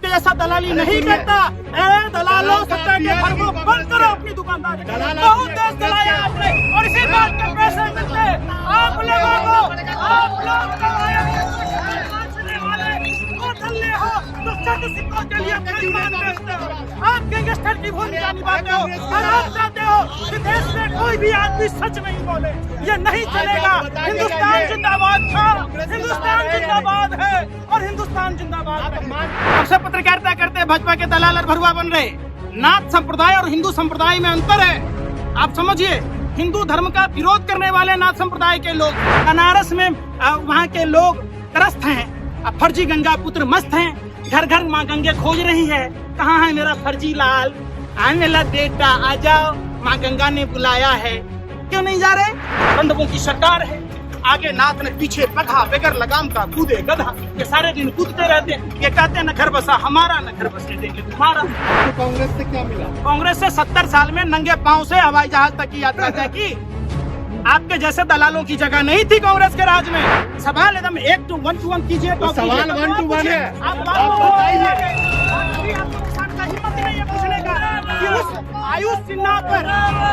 आपके जैसा दलाली नहीं करता। ए दलालों, सत्ता के फल को बंद करो अपनी दुकानदारी। बहुत देश चलाया आपने और इसी बात के पैसे मिलते आप लोगों को। आप लोग हो तो सत्य सिक्कों के लिए अपना ईमान बेचते हो। आप गैंगस्टर की भूमिका निभाते हो और आप चाहते हो कि देश में कोई भी आदमी सच नहीं बोले। ये नहीं चलेगा। हिंदुस्तान जिंदाबाद था, हिंदुस्तान जिंदाबाद है और हिंदुस्तान जिंदाबाद है। अक्सर पत्रकारिता करते भाजपा के दलाल और भरुआ बन रहे। नाथ संप्रदाय और हिंदू संप्रदाय में अंतर है। आप समझिए, हिंदू धर्म का विरोध करने वाले नाथ संप्रदाय के लोग बनारस में वहाँ के लोग त्रस्त हैं। अब फर्जी गंगा पुत्र मस्त हैं। घर घर माँ गंगे खोज रही है, कहाँ है मेरा फर्जी लाल, आए मेरा बेटा आ जाओ, माँ गंगा ने बुलाया है। क्यों नहीं जा रहे? बंधुओं की सरकार है। आगे नाथ ने पीछे पगा, बगैर लगाम का कूदे गधा। ये सारे दिन कूदते रहते। ये कहते न घर बसा हमारा, न घर बसे देंगे तुम्हारा। तो कांग्रेस से क्या मिला? कांग्रेस से 70 साल में नंगे पांव से हवाई जहाज तक की यात्रा तय की। आपके जैसे दलालों की जगह नहीं थी कांग्रेस के राज में। सवाल एकदम 1 to 1 कीजिए तो सवाल 1 to 1 है। आप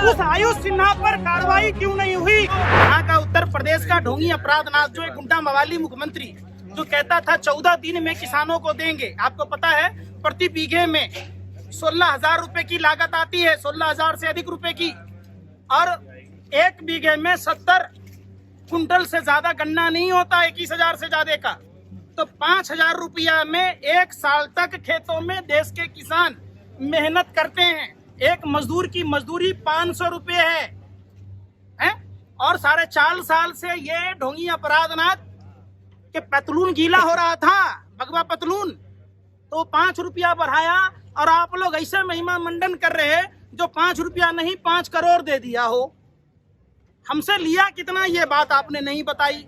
उस आयुष सिन्हा पर कार्रवाई क्यों नहीं हुई? यहाँ का उत्तर प्रदेश का ढोंगी अपराधनाथ जो एक गुंडा मवाली मुख्यमंत्री जो कहता था 14 दिन में किसानों को देंगे। आपको पता है प्रति बीघे में 16,000 रुपए की लागत आती है, 16,000 से अधिक रुपए की, और 1 बीघे में 70 कुंटल से ज्यादा गन्ना नहीं होता 21,000 से ज्यादा का। तो 5,000 रुपया में 1 साल तक खेतों में देश के किसान मेहनत करते हैं। एक मजदूर की मजदूरी 500 रुपये है? और 4.5 साल से ये ढोंगी अपराधनाथ के पतलून गीला हो रहा था, भगवा पतलून, तो 5 रुपया बढ़ाया और आप लोग ऐसे महिमा मंडन कर रहे हैं जो 5 रुपया नहीं 5 करोड़ दे दिया हो। हमसे लिया कितना ये बात आपने नहीं बताई।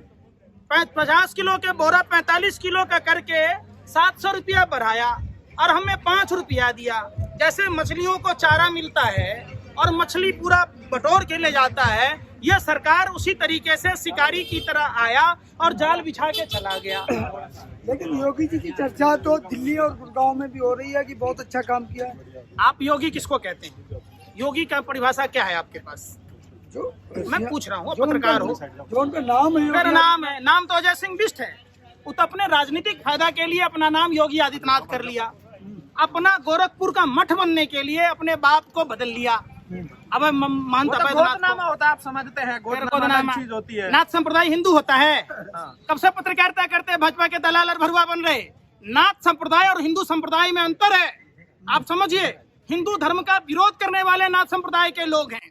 50 किलो के बोरा 45 किलो का करके 700 रुपया बढ़ाया और हमें 5 रुपया दिया। जैसे मछलियों को चारा मिलता है और मछली पूरा बटोर के ले जाता है, यह सरकार उसी तरीके से शिकारी की तरह आया और जाल बिछा के चला गया। लेकिन योगी जी की चर्चा तो दिल्ली और गुड़गांव में भी हो रही है कि बहुत अच्छा काम किया है। आप योगी किसको कहते हैं? योगी का परिभाषा क्या है आपके पास? जो मैं पूछ रहा हूँ, पत्रकार हो, जो उनका नाम है, मेरा नाम है, नाम तो अजय सिंह बिष्ट है। वो तो अपने राजनीतिक फायदा के लिए अपना नाम योगी आदित्यनाथ कर लिया। अपना गोरखपुर का मठ बनने के लिए अपने बाप को बदल लिया। अब मानता गोदनामा होता है, आप समझते हैं? गोदनामा चीज होती है। नाथ संप्रदाय हिंदू होता है। कब से पत्रकारिता करते भाजपा के दलाल और भरुआ बन रहे। नाथ संप्रदाय और हिंदू संप्रदाय में अंतर है। आप समझिए, हिंदू धर्म का विरोध करने वाले नाथ संप्रदाय के लोग हैं।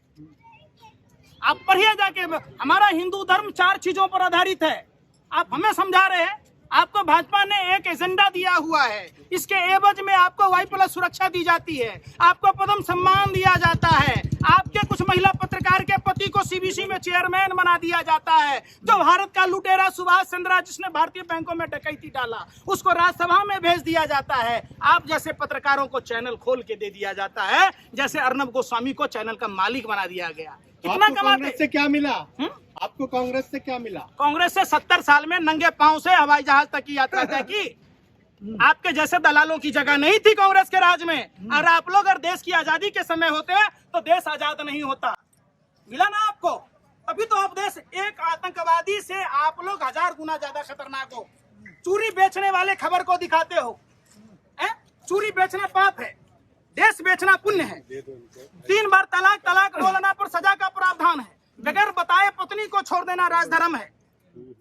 आप पढ़िए जाके, हमारा हिंदू धर्म 4 चीजों पर आधारित है। आप हमें समझा रहे हैं। आपको भाजपा ने एक एजेंडा दिया हुआ है, इसके एवज में आपको Y+ सुरक्षा दी जाती है, आपको पद्म सम्मान दिया जाता है, आपके कुछ महिला पत्रकार के पति को CBC में चेयरमैन बना दिया जाता है। जो भारत का लुटेरा सुभाष चंद्रा जिसने भारतीय बैंकों में डकैती डाला, उसको राज्यसभा में भेज दिया जाता है। आप जैसे पत्रकारों को चैनल खोल के दे दिया जाता है, जैसे अर्नब गोस्वामी को चैनल का मालिक बना दिया गया। कितना कांग्रेस से क्या मिला? आपको कांग्रेस से क्या मिला? कांग्रेस से 70 साल में नंगे पांव से हवाई जहाज तक की यात्रा तय की। आपके जैसे दलालों की जगह नहीं थी कांग्रेस के राज में। और आप लोग अगर देश की आजादी के समय होते तो देश आजाद नहीं होता। मिला ना आपको? अभी तो आप देश एक आतंकवादी से आप लोग 1000 गुना ज्यादा खतरनाक हो। चूरी बेचने वाले खबर को दिखाते हो। चूरी बेचना पाप है, देश बेचना पुण्य है। 3 बार तलाक बोलना पर सजा का प्रावधान है। बगैर बताए पत्नी को छोड़ देना राजधर्म है।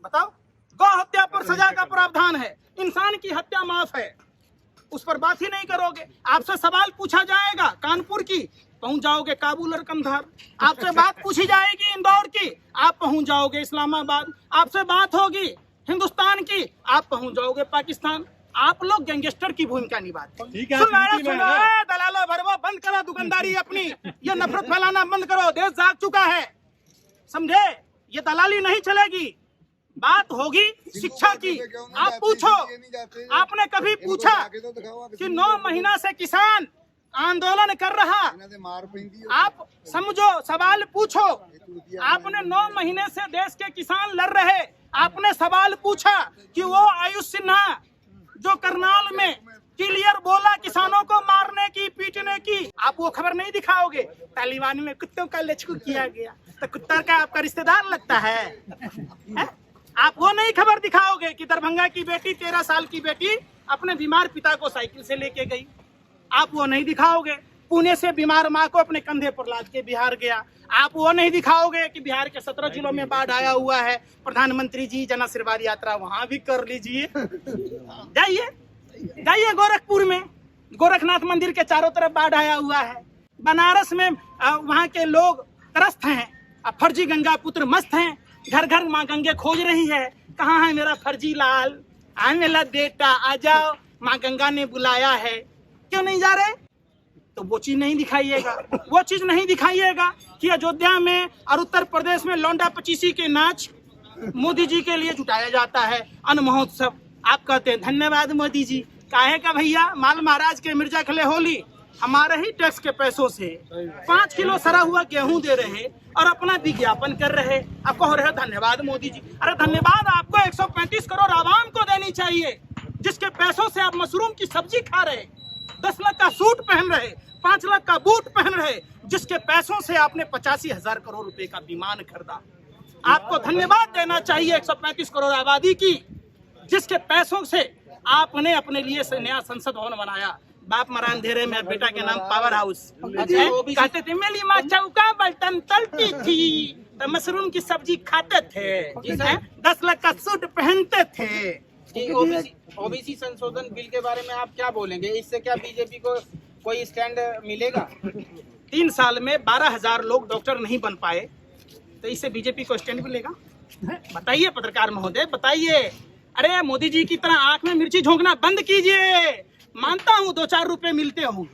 बताओ, गौ हत्या पर सजा का प्रावधान है। इंसान की हत्या माफ है, उस पर बात ही नहीं करोगे। आपसे सवाल पूछा जाएगा कानपुर की, पहुंच जाओगे काबुल और कंधार। आपसे बात पूछी जाएगी इंदौर की, आप पहुंच जाओगे इस्लामाबाद। आपसे बात होगी हिंदुस्तान की, आप पहुंच जाओगे पाकिस्तान। आप लोग गैंगस्टर की भूमिका निभाते हैं। दलालो भरवा बंद करो दुकानदारी अपनी, ये नफरत फैलाना बंद करो। देश जाग चुका है, समझे? ये दलाली नहीं चलेगी। बात होगी शिक्षा की। आप पूछो, आपने कभी पूछा कि 9 महीना से किसान आंदोलन कर रहा? आप समझो, सवाल पूछो। आपने 9 महीने से देश के किसान लड़ रहे, आपने सवाल पूछा कि वो आयुष सिन्हा जो करनाल में क्लियर बोला किसानों को मारने की, पीटने की। आप वो खबर नहीं दिखाओगे। तालिबान में कुत्तों का लचकू किया गया, तो कुत्ता का आपका रिश्तेदार लगता है? आप वो नहीं खबर दिखाओगे कि दरभंगा की बेटी, 13 साल की बेटी अपने बीमार पिता को साइकिल से लेके गई। आप वो नहीं दिखाओगे। पुणे से बीमार माँ को अपने कंधे पर लाद के बिहार गया। आप वो नहीं दिखाओगे कि बिहार के 17 जिलों में बाढ़ आया हुआ है। प्रधानमंत्री जी जन आशीर्वाद यात्रा वहां भी कर लीजिए। जाइए जाइए गोरखपुर में, गोरखनाथ मंदिर के चारों तरफ बाढ़ आया हुआ है। बनारस में वहाँ के लोग त्रस्त हैं, फर्जी गंगा पुत्र मस्त हैं। घर घर माँ गंगे खोज रही है, कहाँ है मेरा फर्जी लाल, आ मेरा बेटा, आ जाओ, माँ गंगा ने बुलाया है। क्यों नहीं जा रहे? तो वो चीज नहीं दिखाइएगा। वो चीज नहीं दिखाइएगा कि अयोध्या में और उत्तर प्रदेश में लौंडा पचीसी के नाच मोदी जी के लिए जुटाया जाता है, अन्न महोत्सव। आप कहते हैं धन्यवाद मोदी जी। काहे का भैया? माल महाराज के मिर्जा खले होली हमारे ही टैक्स के पैसों से 5 किलो सड़ा हुआ गेहूं दे रहे और अपना विज्ञापन कर रहे। आप कह रहे धन्यवाद मोदी जी। अरे धन्यवाद आपको 135 करोड़ आवाम को देनी चाहिए, जिसके पैसों से आप मशरूम की सब्जी खा रहे, 10 लाख का सूट पहन रहे, 5 लाख का बूट पहन रहे, जिसके पैसों से आपने 85,000 करोड़ रुपए का विमान खरीदा। आपको धन्यवाद देना चाहिए 135 करोड़ आबादी की, जिसके पैसों से आपने अपने लिए से नया संसद भवन बनाया। बाप मरान धीरे में बेटा के नाम पावर हाउस। कहते थे मेरी माँ चौका बर्तन तलती थी तो मशरूम की सब्जी खाते थे, 10 लाख का सूट पहनते थे। ओबीसी संशोधन बिल के बारे में आप क्या बोलेंगे? इससे क्या बीजेपी को कोई स्टैंड मिलेगा? 3 साल में 12,000 लोग डॉक्टर नहीं बन पाए, तो इससे बीजेपी को स्टैंड मिलेगा? बताइए पत्रकार महोदय, बताइए। अरे मोदी जी की तरह आंख में मिर्ची झोंकना बंद कीजिए। मानता हूँ 2-4 रुपए मिलते होंगे,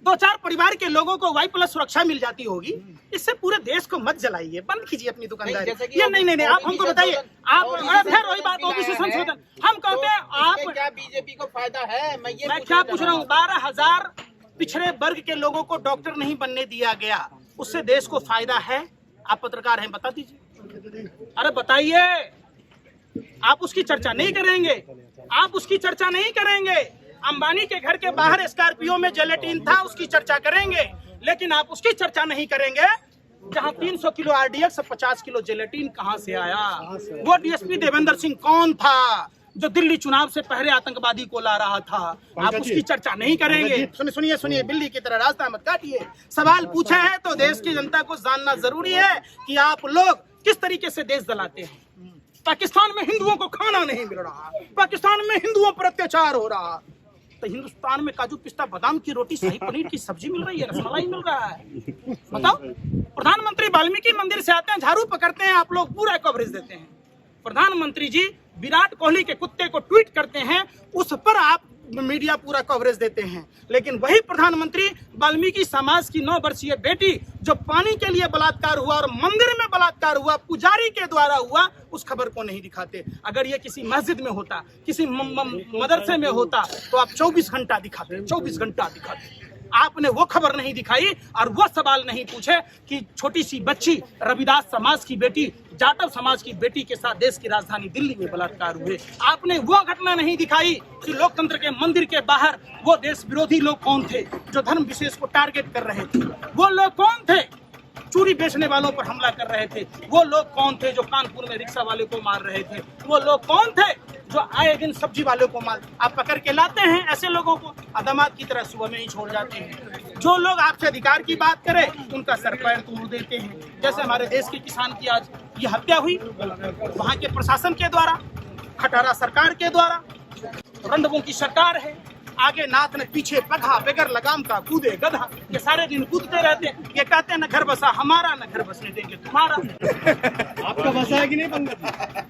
2-4 परिवार के लोगों को Y+ सुरक्षा मिल जाती होगी। इससे पूरे देश को मत जलाइए, बंद कीजिए अपनी दुकानदारी। ये नहीं, आप हमको बताइए। आप फिर वही बात, ओबीसी संशोधन हम कहते हैं। आप क्या बीजेपी को फायदा है? मैं क्या पूछ रहा हूँ? 12,000 पिछड़े वर्ग के लोगों को डॉक्टर नहीं बनने दिया गया, उससे देश को फायदा है? आप पत्रकार हैं, बता दीजिए। अरे बताइए। आप उसकी चर्चा नहीं करेंगे, आप उसकी चर्चा नहीं करेंगे। अंबानी के घर के बाहर स्कॉर्पियो में जेलेटिन था, उसकी चर्चा करेंगे, लेकिन आप उसकी चर्चा नहीं करेंगे जहां 300 किलो RDX और 50 किलो जेलेटिन कहां से आया। वो DSP देवेंद्र सिंह कौन था जो दिल्ली चुनाव से पहले आतंकवादी को ला रहा था? आप उसकी चर्चा नहीं करेंगे। सुनिए, बिल्ली की तरह रास्ता मत काटिए। सवाल पूछा है तो देश की जनता को जानना जरूरी है कि आप लोग किस तरीके से देश जलाते हैं। पाकिस्तान में हिंदुओं को खाना नहीं मिल रहा, पाकिस्तान में हिंदुओं पर अत्याचार हो रहा, तो हिंदुस्तान में काजू पिस्ता बादाम की रोटी, शाही पनीर की सब्जी मिल रही है, रसमलाई मिल रहा है। बताओ। प्रधानमंत्री वाल्मीकि मंदिर से आते हैं, झाड़ू पकड़ते हैं, आप लोग पूरा कवरेज देते हैं। प्रधानमंत्री जी विराट कोहली के कुत्ते को ट्वीट करते हैं, उस पर आप मीडिया पूरा कवरेज देते हैं। लेकिन वही प्रधानमंत्री वाल्मीकि समाज की 9 वर्षीय बेटी जो पानी के लिए बलात्कार हुआ और मंदिर में बलात्कार हुआ, पुजारी के द्वारा हुआ, उस खबर को नहीं दिखाते। अगर ये किसी मस्जिद में होता, किसी मदरसे में होता, तो आप 24 घंटा दिखाते, 24 घंटा दिखाते। आपने वो खबर नहीं दिखाई और वो सवाल नहीं पूछे कि छोटी सी बच्ची रविदास समाज की बेटी, जाटव समाज की बेटी के साथ देश की राजधानी दिल्ली में बलात्कार हुए। आपने वो घटना नहीं दिखाई कि लोकतंत्र के मंदिर के बाहर वो देश विरोधी लोग कौन थे जो धर्म विशेष को टारगेट कर रहे थे। वो लोग कौन थे चूरी बेचने वालों पर हमला कर रहे थे। वो लोग कौन थे जो कानपुर में रिक्शा वाले को मार रहे थे। वो लोग कौन थे जो आए दिन सब्जी वाले को मार। आप पकड़ के लाते हैं ऐसे लोगों को, अदामात की तरह सुबह में ही छोड़ जाते हैं। जो लोग आपसे अधिकार की बात करें उनका सर पैर तोड़ देते हैं। जैसे हमारे देश के किसान की आज ये हत्या हुई, वहाँ के प्रशासन के द्वारा, खटारा सरकार के द्वारा। रंडवों की सरकार है, आगे नाथ न पीछे पगहा, बगैर लगाम का कूदे गधा। ये सारे दिन कूदते रहते हैं। ये कहते हैं न घर बसा हमारा, न घर बसने देंगे तुम्हारा। आपका बसा है कि नहीं पंडित?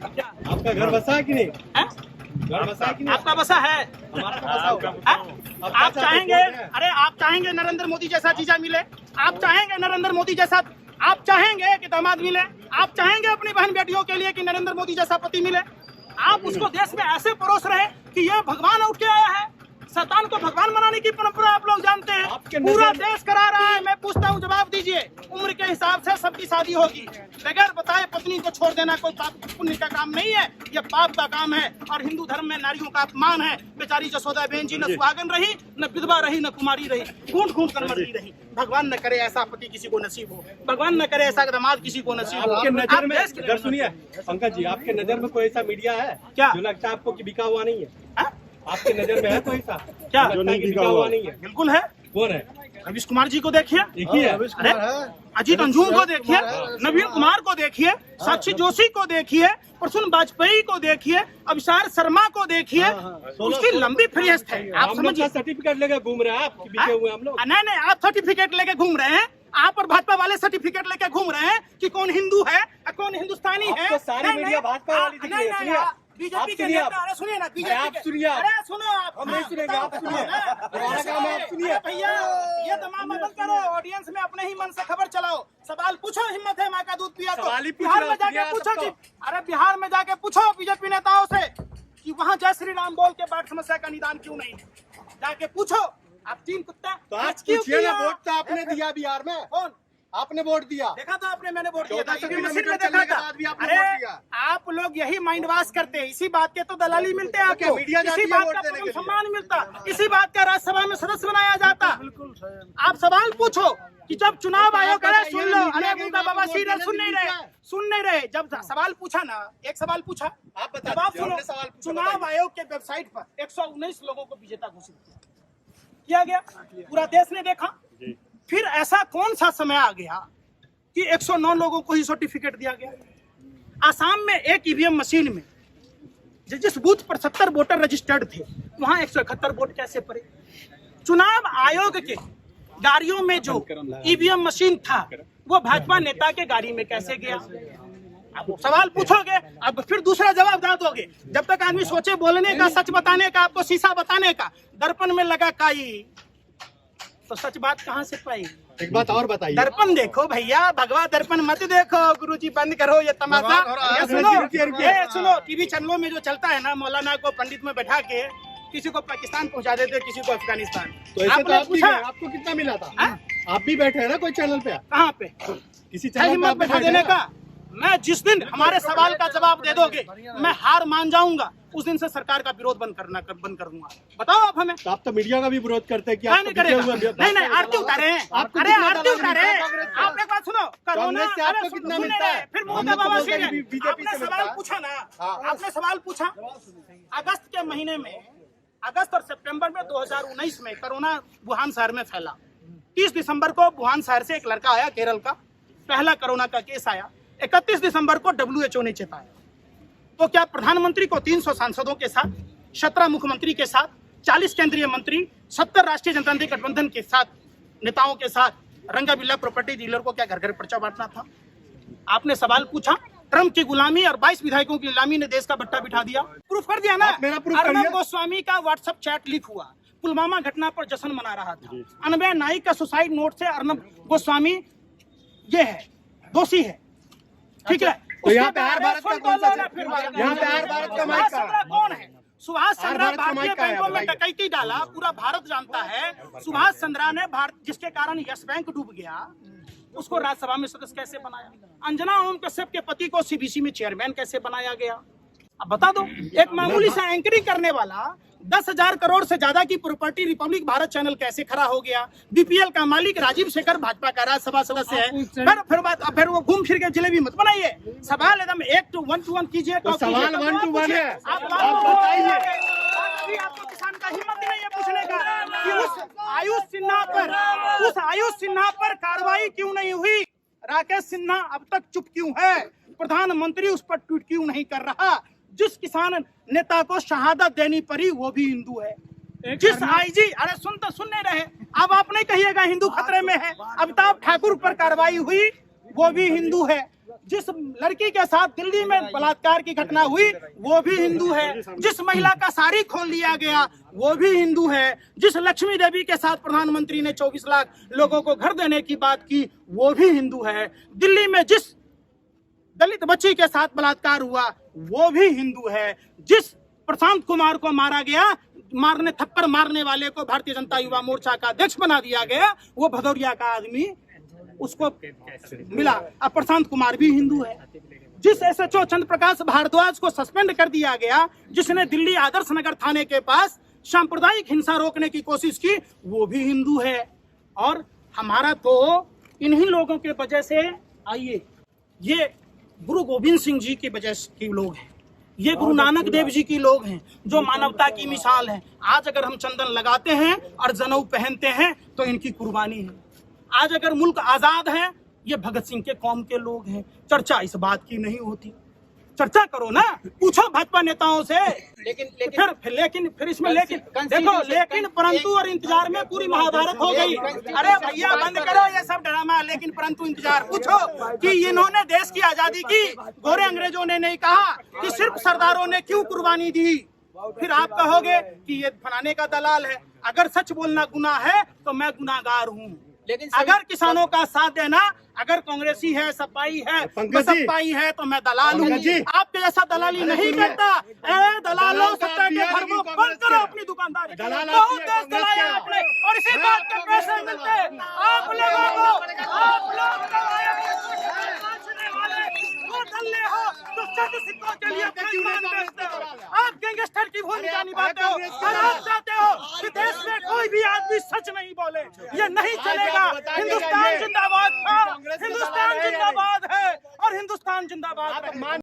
क्या आपका घर बसा है कि नहीं? घर बसा है कि नहीं? आपका बसा है? हमारा तो बसा होगा। आप चाहेंगे, अरे आप चाहेंगे नरेंद्र मोदी जैसा जीजा मिले? आप चाहेंगे नरेंद्र मोदी जैसा, आप चाहेंगे कि दामाद मिले? आप चाहेंगे अपनी बहन बेटियों के लिए कि नरेंद्र मोदी जैसा पति मिले? आप उसको देश में ऐसे परोस रहे कि ये भगवान उठ के आया है। शैतान को भगवान बनाने की परंपरा आप लोग जानते हैं। पूरा देश करा रहा है। मैं पूछता हूँ, जवाब दीजिए। उम्र के हिसाब से सबकी शादी होगी, बगैर बताए पत्नी को छोड़ देना कोई पाप पुण्य का काम नहीं है, ये पाप का काम है। और हिंदू धर्म में नारियों का अपमान है। बेचारी जसोदा बहन जी न सुहागन रही, न विधवा रही, न कुमारी रही, घूंट कर मरती रही। भगवान न करे ऐसा पति किसी को नसीब हो, भगवान न करे ऐसा दामाद किसी को नसीब हो। आपके नजर में, आप इधर सुनिए पंकज जी, आपके नजर में कोई ऐसा मीडिया है क्या? जो लगता है आपको कि बिका हुआ नहीं है? हाँ? आपके नजर में है कोई ऐसा क्या? जो नहीं बिका हुआ नहीं है? बिल्कुल है। कौन है? रवीश कुमार जी को देखिए, एक ही है। अरे अजीत अंजुम को देखिए, नवीन कुमार को देखिए, साक्षी जोशी को देखिए, प्रसून वाजपेयी को देखिए, अभिसार शर्मा को देखिए, उसकी लंबी फहरिस्त है। आप हम लोग समझिए। सर्टिफिकेट लेकर घूम रहे हैं, आप कि बिके हुए हम लोग? नहीं, आप सर्टिफिकेट लेके घूम रहे हैं। आप और भाजपा वाले सर्टिफिकेट लेके घूम रहे हैं कि कौन हिंदू है, कौन हिंदुस्तानी है। आपको सारी मीडिया भाजपा वाली दिख रही है। सुनिए, बीजेपी के सुनिए नेता, अरे सुनिए ना, बीजेपी आप के- सुनिए, अरे सुनो आप, हम नहीं सुनेंगे, आप सुनिए। हमारा काम है, आप सुनिए। अरे भैया ये तमाम मत करो, ऑडियंस में अपने ही मन से खबर चलाओ। सवाल पूछो, हिम्मत है माँ का दूध पिया तो। सवाल ही पूछ बिहार रहा में हूं, जाके सुनिए पूछो सबको। कि अरे बिहार में जाके पूछो बीजेपी नेताओं से कि वहाँ जय श्री राम बोल के बाढ़ समस्या का निदान क्यों नहीं है। जाके पूछो। आप तीन कुत्ता तो आप क्यों पूछिए ना, किया? वोट तो आपने दिया बिहार में, कौन आपने वोट दिया। देखा था आपने? मैंने वोट दिया था। 1400 ईवीएम मशीन किलोमीटर में देखा चलने के था। बाद भी आपने अरे वोट दिया। आप लोग यही माइंड वॉश करते हैं, इसी बात के तो दलाली मिलते हैं क्या आपको, मीडिया जाती इसी है बात वोट का देने के लिए? सम्मान मिलता, इसी बात का राज्यसभा में सदस्य बनाया जाता। आप सवाल पूछो कि जब चुनाव आयोग अरे सुन लो, अरे उनका बाबा सीरियल सुन नहीं रहे। जब सवाल पूछा ना, एक सवाल पूछा, आप बता जवाब दीजिए, सुनो। हमने सवाल पूछा, चुनाव बताइए। आयोग के वेबसाइट पर 119 लोगों को विजेता घोषित किया गया, पूरा देश ने देखा। फिर ऐसा कौन सा समय आ गया कि 109 लोगों को ही सर्टिफिकेट दिया गया? आसाम में एक ईवीएम मशीन में जिस बूथ पर 70 वोटर रजिस्टर्ड थे, वहां 171 वोट कैसे पड़े? चुनाव आयोग के गाड़ियों में जो ईवीएम मशीन था, वो भाजपा नेता के गाड़ी में कैसे गया? आप सवाल पूछोगे, अब फिर दूसरा जवाब दे दोगे। जब तक आदमी सोचे बोलने का, सच बताने का, आपको शीशा बताने का, दर्पण में लगा काई, तो सच बात कहाँ से पाई? एक बात और बताइए, दर्पण देखो भैया, भगवा दर्पण मत देखो। गुरुजी बंद करो ये तमाशा। ये सुनो, टीवी चैनलों में जो चलता है ना, मौलाना को पंडित में बैठा के किसी को पाकिस्तान पहुंचा देते, किसी को अफगानिस्तान। तो ऐसे तो आपने आप भी पूछा गए, आपको कितना मिला था? हाँ? आप भी बैठे हैं ना कोई चैनल पे? कहाँ पे किसी है चैनल पे हिम्मत आप भी बैठा बैठे देने हैं का? ना? मैं जिस दिन हमारे सवाल का जवाब दे दोगे, मैं हार मान जाऊंगा, उस दिन से सरकार का विरोध बंद कर दूंगा। बताओ आप हमें। तो आप तो मीडिया का भी विरोध करते हैं कि क्या आप नहीं तो बिके करेगा? हुए नहीं, आरती उतारे हैं। आपको अरे कितना आरती दलाली उतारे मिलता है हैं। कांग्रेस से? आप एक बात सुनो, कोरोना कांग्रेस से आपको अरे कितना सुन मिलता रहे, है? फिर हमने मोदी तो बाबा बोलते हैं सीरियल। कि बीजेपी आपने से मिलता सवाल है। पूछा ना, हाँ। आपने सवाल पूछा। अगस्त के महीने में, अगस्त और सितंबर में 2019 में कोरोना वुहान शहर में फैला। 30 दिसंबर को वुहान शहर से एक लड़का आया केरल का, पहला कोरोना का केस आया। 31 दिसंबर को WHO ने चेताया। तो क्या प्रधानमंत्री को 300 सांसदों के साथ, 17 मुख्यमंत्री के साथ, 40 केंद्रीय मंत्री, 70 राष्ट्रीय जनतांत्रिक गठबंधन के साथ नेताओं के साथ, रंगा बिल्ला प्रॉपर्टी डीलर को क्या घर घर पर्चा बांटना था? आपने सवाल पूछा। ट्रम्प की गुलामी और 22 विधायकों की गुलामी ने देश का बट्टा बिठा दिया। प्रूफ कर दिया ना। आप मेरा प्रूफ अर्नब करिए। गोस्वामी का व्हाट्सएप चैट लीक हुआ, पुलवामा घटना पर जश्न मना रहा था। अनवय नाइक का सुसाइड नोट से अर्नब गोस्वामी ये है, दोषी है, ठीक है। तो यहाँ पे हर भारत का सुन कौन सा बोलो ना, फिर यहाँ पे हर भारत का माइक सुभाष चंद्र का कौन है? सुभाष हर चंद्र भारत का भारतीय माइक का है, बैंकों में बताइए। डकैती डाला, पूरा भारत जानता है। सुभाष चंद्रा ने भारत, जिसके कारण यस बैंक डूब गया, उसको राज्यसभा में सदस्य कैसे बनाया? अंजना ओम कश्यप के पति को सीबीसी में चेयरमैन कैसे बनाया गया? अब बता दो। एक मामूली सा एंकरिंग करने वाला 10,000 करोड़ से ज्यादा की प्रॉपर्टी रिपब्लिक भारत चैनल कैसे खड़ा हो गया? बीपीएल का मालिक राजीव शेखर भाजपा का राज्यसभा सदस्य है। फिर वो घूम फिर के जलेबी मत बनाइए। सवाल एकदम 1-to-1 कीजिए। तो सवाल 1 to 1 है। आप आप बताइए। अभी आपको किसान का हिम्मत ही नहीं है पूछने का कि उस आयुष सिन्हा पर कार्रवाई क्यों नहीं हुई? राकेश सिन्हा अब तक चुप क्यों है? प्रधानमंत्री उस पर ट्वीट क्यों नहीं कर रहा? जिस किसान नेता को शहादत देनी पड़ी वो भी हिंदू है। जिस आईजी, अरे सुन नहीं रहे, अब आप नहीं कहिएगा हिंदू खतरे में है। अमिताभ ठाकुर पर कार्रवाई हुई, वो भी हिंदू है। जिस लड़की के साथ दिल्ली में बलात्कार की घटना हुई, वो भी हिंदू है। जिस महिला का साड़ी खोल लिया गया, वो भी हिंदू है। जिस लक्ष्मी देवी के साथ प्रधानमंत्री ने 24 लाख लोगों को घर देने की बात की, वो भी हिंदू है। दिल्ली में जिस दलित बच्ची के साथ बलात्कार हुआ, वो भी हिंदू है। जिस प्रशांत कुमार को मारा गया, थप्पड़ मारने वाले को भारतीय जनता युवा मोर्चा का अध्यक्ष बना दिया गया, वो भदौरिया का आदमी उसको मिला। अब प्रशांत कुमार भी हिंदू है। जिस एसएचओ चंद्र प्रकाश भारद्वाज को सस्पेंड कर दिया गया, जिसने दिल्ली आदर्श नगर थाने के पास सांप्रदायिक हिंसा रोकने की कोशिश की, वो भी हिंदू है। और हमारा तो इन्हीं लोगों के वजह से, आइए, ये गुरु गोविंद सिंह जी की वजह के लोग हैं, ये गुरु नानक देव जी की लोग हैं जो मानवता की मिसाल हैं। आज अगर हम चंदन लगाते हैं और जनेऊ पहनते हैं तो इनकी कुर्बानी है। आज अगर मुल्क आजाद है, ये भगत सिंह के कौम के लोग हैं। चर्चा इस बात की नहीं होती। चर्चा करो ना, पूछो भाजपा नेताओं से। फिर इसमें लेकिन परंतु और इंतजार में पूरी महाभारत हो गई। अरे भैया बंद करो ये सब ड्रामा, लेकिन परंतु इंतजार। पूछो कि इन्होंने देश की आजादी की, गोरे अंग्रेजों ने नहीं कहा कि सिर्फ सरदारों ने क्यों कुर्बानी दी। फिर आप कहोगे कि ये फलाने का दलाल है। अगर सच बोलना गुनाह है तो मैं गुनाहगार हूँ। लेकिन अगर किसानों का साथ देना, अगर कांग्रेसी है, सपाई है, बसपाई है, तो मैं दलाल हूँ। आपके जैसा दलाली नहीं करता। ए दलालों, सत्ता के घर को बंद करो अपनी दुकानदारी। बहुत देश चलाया आपने और इसी बात के पैसे मिलते आप लोगों को। आप लोग दल्ले हो तो चंद सिक्कों के लिए अपना ईमान बेचते हो। आप गैंगस्टर की भूमिका निभाते हो और आप चाहते हो कि देश में कोई भी आदमी सच नहीं बोले। ये नहीं चलेगा। हिंदुस्तान जिंदाबाद था, हिंदुस्तान जिंदाबाद है और हिंदुस्तान जिंदाबाद रहेगा।